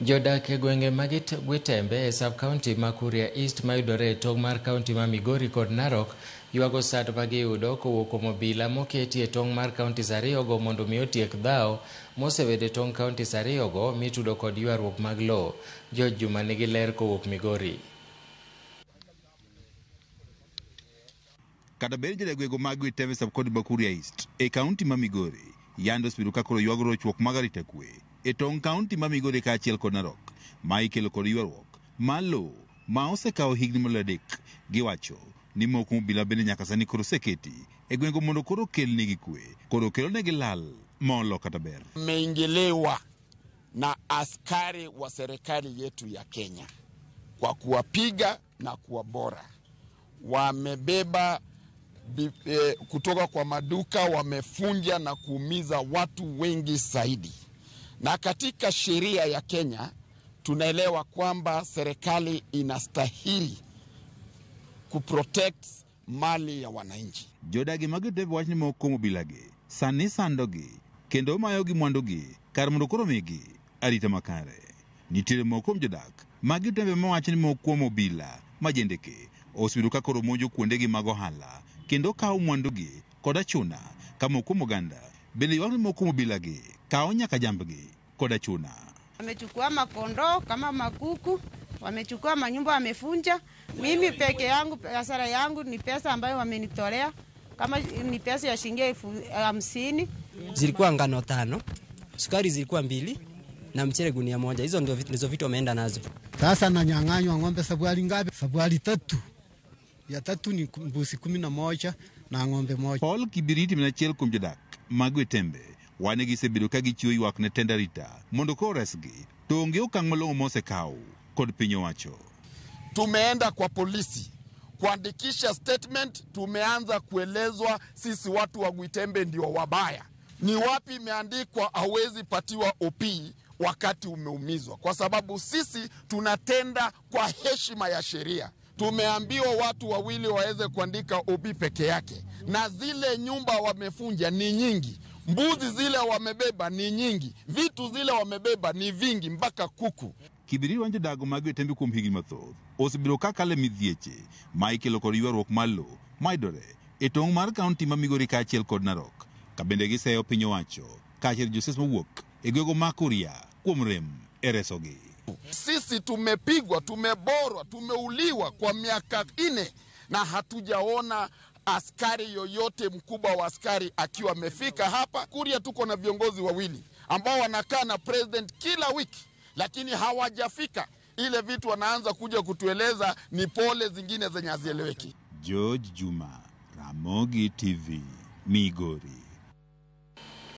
Jodak e gwenge mag Gwitembe e sub-county ma Kuria East mayudore e tong' mar kaunti ma Migori kod Narok ywago sand ma giyudo kowuok kuom obila moketi e tong' mar kauntis ariyogo mondo omi otiek dhaw mosebedo e tong' kauntis ariyogo mitudo kod ywaruok mag lowo. George Juma nigi ler kowuok Migori. Kata bed jodagwego mag Gwitembe sub-county ma Kuria East e kaunti ma Migori yando osebedo ka koro ywago rochruok mag arita kwe e tong' kaunti ma Migori kaachiel kod Narok ma ikelo kod ywaruok mar lowo ma osekawo higni moloyo 3. Giwacho ni moko obila bende nyaka sani koro oseketi e gwengo mondo koro okelnegi kwe koro okelonegi lal molo kata ber. Wameingiliwa na askari wa serikali yetu ya Kenya kwa kuwapiga na kuwabora. Wamebeba kutoka kwa maduka, wamefunja na kuumiza watu wengi zaidi. Na katika sheria ya Kenya tunaelewa kwamba serikali inastahili kuprotect mali ya wananchi. Jodagi mag Gwitembe wach ni moko mobilagi sani sandogi kendo mayogi mwandugi kar mondo koro migi arita makare. Nitiere moko kuom jodak mag Gwitembe mawacho ni moko kuom obila majendeke osebedo ka koro monjo kuondegi mag ohala kendo kawo mwandugi kod achuna ka moko kuom oganda bende ywak ni moko kuom obilagi kawo nyaka jambgi kod achuna. Wamechukua makondoo kama makuku, wamechukua manyumba, wamefunja. Mimi peke yangu, hasara yangu ni pesa ambayo wamenitolea, kama ni pesa ya shilingi 50. Zilikuwa ngano 5, sukari zilikuwa 2 na mchele gunia 1. Hizo ndizo vitu wameenda nazo. Sasa nanyang'anywa ng'ombe sabuali ngapi? Sabuali 3. Ya 3 ni mbuzi 11 na ng'ombe 1. Paul Kibiriti mnachiel kuom jodak mag Gwitembe wane gisebedo ka gichiwo ywak ne tend arita mondo koro resgi to onge okang' malong'o mosekawo kod piny owacho. Tumeenda kwa polisi kuandikisha statement, tumeanza kuelezwa sisi watu wa Gwitembe ndio wabaya. Ni wapi imeandikwa hawezi patiwa OP wakati umeumizwa? Kwa sababu sisi tunatenda kwa heshima ya sheria. Tumeambiwa watu wawili waweze kuandika OP peke yake, na zile nyumba wamefunja ni nyingi, mbuzi zile wamebeba ni nyingi, vitu zile wamebeba ni vingi mpaka kuku. Kibiriti wanjo dago mag Gwitembe kuom higni mathoth osebedo ka kale midhieche ma ikelo kod ywaruok mar lowo mayudore e tong' mar kaunti ma Migori kaachiel kod Narok ka bende giseyo piny owacho kaachiel josiasa mawuok e gwego ma Kuria kuom rem e resogi. Sisi tumepigwa, tumeborwa, tumeuliwa kwa miaka 4 na hatujaona askari yoyote mkubwa wa askari akiwa amefika hapa. Kuria tuko na viongozi wawili ambao wanakaa na president kila wiki, lakini hawajafika. Ile vitu wanaanza kuja kutueleza ni pole zingine zenye hazieleweki. George Juma, Ramogi TV, Migori.